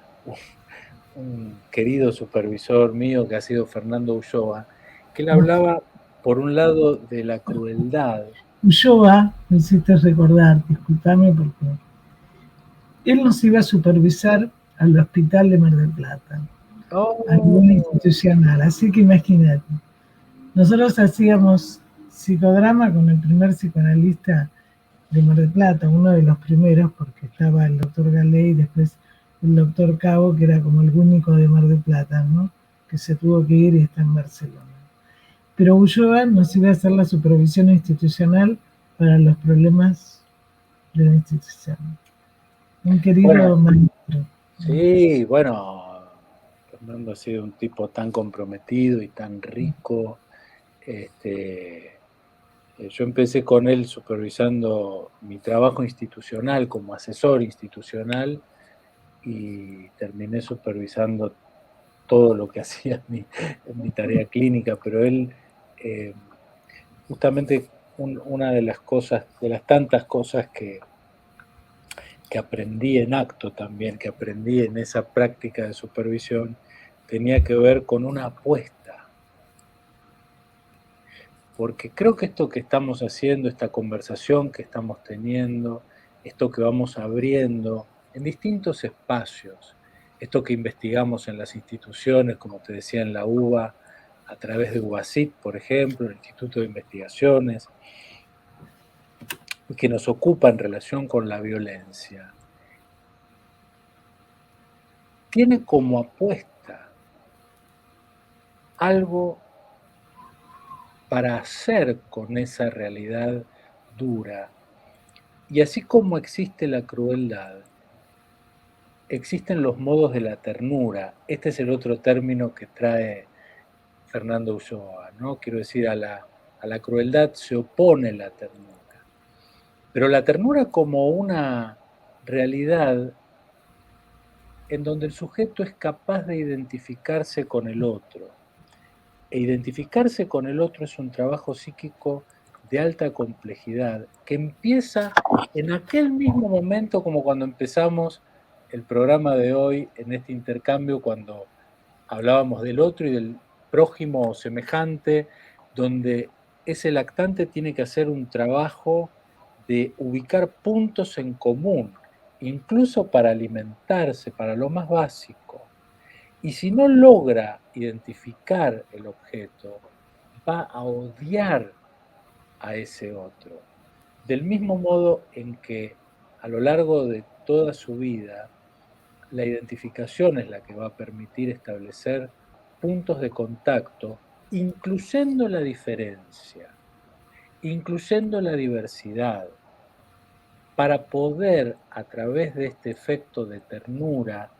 un querido supervisor mío que ha sido Fernando Ulloa, que él hablaba, por un lado, de la crueldad. Ulloa, me hiciste recordar, disculpame porque él nos iba a supervisar al hospital de Mar del Plata, a nivel Oh, institucional, así que imagínate. Nosotros hacíamos psicodrama con el primer psicoanalista de Mar del Plata, uno de los primeros, porque estaba el doctor Galé y después el doctor Cabo, que era como el único de Mar del Plata, ¿no? Que se tuvo que ir y está en Barcelona. Pero Ulloa nos iba a hacer la supervisión institucional para los problemas de la institución. Un querido bueno, maestro. sí, bueno, Fernando ha sido un tipo tan comprometido y tan rico. Yo empecé con él supervisando mi trabajo institucional como asesor institucional y terminé supervisando todo lo que hacía en mi tarea clínica, pero él, eh, justamente una de las cosas, de las tantas cosas que aprendí en acto también, que aprendí en esa práctica de supervisión, tenía que ver con una apuesta. Porque creo que esto que estamos haciendo, esta conversación que estamos teniendo, esto que vamos abriendo en distintos espacios, esto que investigamos en las instituciones, como te decía, en la UBA, a través de UBACIT, por ejemplo, el Instituto de Investigaciones, y que nos ocupa en relación con la violencia, tiene como apuesta algo para hacer con esa realidad dura. Y así como existe la crueldad, existen los modos de la ternura. Este es el otro término que trae Fernando Ulloa, ¿no? Quiero decir, a la crueldad se opone la ternura. Pero la ternura como una realidad en donde el sujeto es capaz de identificarse con el otro. E identificarse con el otro es un trabajo psíquico de alta complejidad que empieza en aquel mismo momento como cuando empezamos el programa de hoy en este intercambio, cuando hablábamos del otro y del prójimo o semejante, donde ese lactante tiene que hacer un trabajo de ubicar puntos en común, incluso para alimentarse, para lo más básico. Y si no logra identificar el objeto, va a odiar a ese otro. Del mismo modo en que a lo largo de toda su vida, la identificación es la que va a permitir establecer puntos de contacto, incluyendo la diferencia, incluyendo la diversidad, para poder, a través de este efecto de ternura,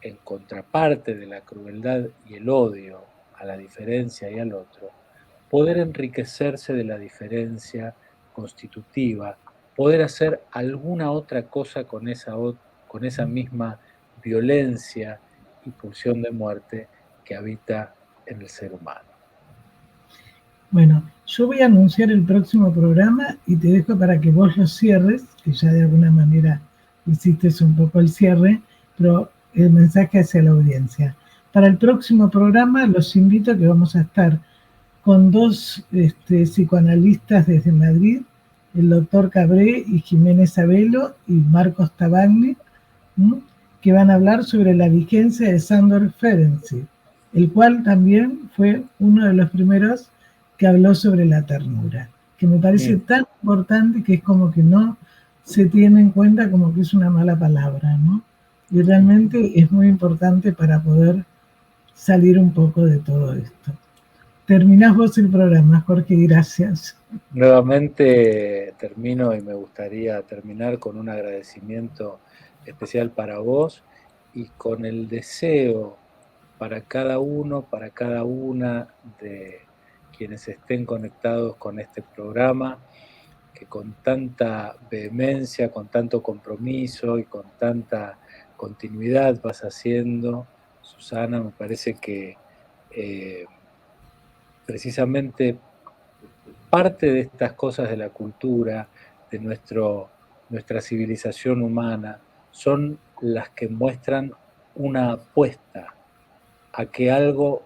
en contraparte de la crueldad y el odio a la diferencia y al otro, poder enriquecerse de la diferencia constitutiva, poder hacer alguna otra cosa con esa misma violencia y pulsión de muerte que habita en el ser humano. Bueno, yo voy a anunciar el próximo programa y te dejo para que vos lo cierres, que ya de alguna manera hiciste un poco el cierre, pero el mensaje hacia la audiencia. Para el próximo programa los invito a que vamos a estar con dos psicoanalistas desde Madrid, el doctor Cabré y Jiménez Abelo y Marcos Tabagni, que van a hablar sobre la vigencia de Sándor Ferenczi, el cual también fue uno de los primeros que habló sobre la ternura, que me parece tan importante que es como que no se tiene en cuenta como que es una mala palabra, ¿no? Y realmente es muy importante para poder salir un poco de todo esto. Terminás vos el programa, Jorge, gracias. Nuevamente termino y me gustaría terminar con un agradecimiento especial para vos y con el deseo para cada uno, para cada una de quienes estén conectados con este programa, que con tanta vehemencia, con tanto compromiso y con tanta continuidad vas haciendo, Susana. Me parece que precisamente parte de estas cosas de la cultura, de nuestra civilización humana, son las que muestran una apuesta a que algo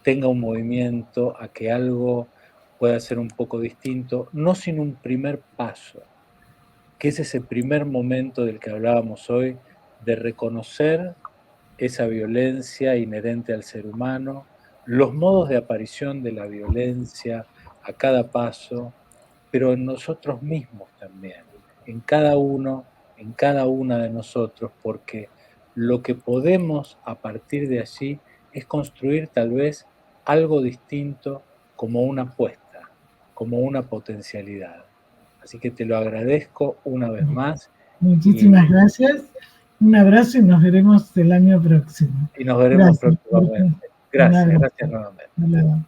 tenga un movimiento, a que algo pueda ser un poco distinto, no sin un primer paso, que es ese primer momento del que hablábamos hoy, de reconocer esa violencia inherente al ser humano, los modos de aparición de la violencia a cada paso, pero en nosotros mismos también, en cada uno, en cada una de nosotros, porque lo que podemos a partir de allí es construir tal vez algo distinto, como una apuesta, como una potencialidad. Así que te lo agradezco una vez más. Muchísimas gracias. Un abrazo y nos veremos el año próximo. Y nos veremos próximamente. Gracias nuevamente. Hola.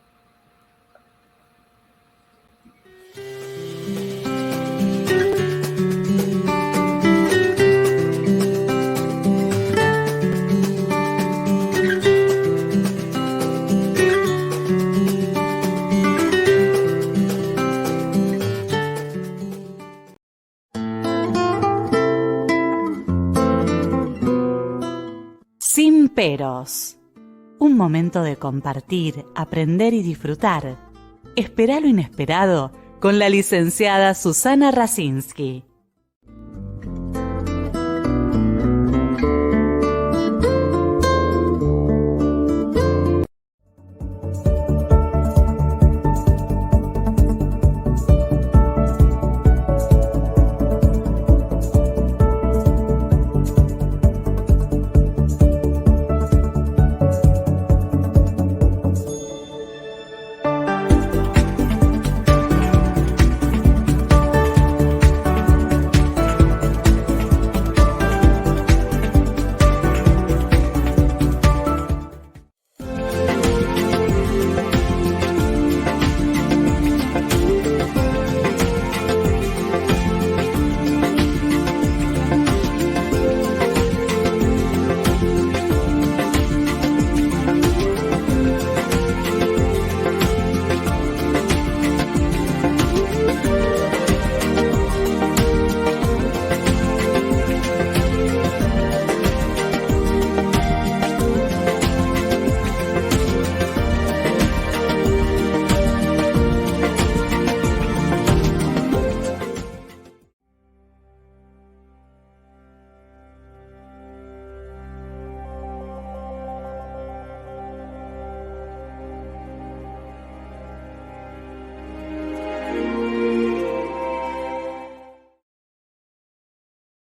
Sin peros. Un momento de compartir, aprender y disfrutar. Espera lo inesperado con la licenciada Susana Rasinski.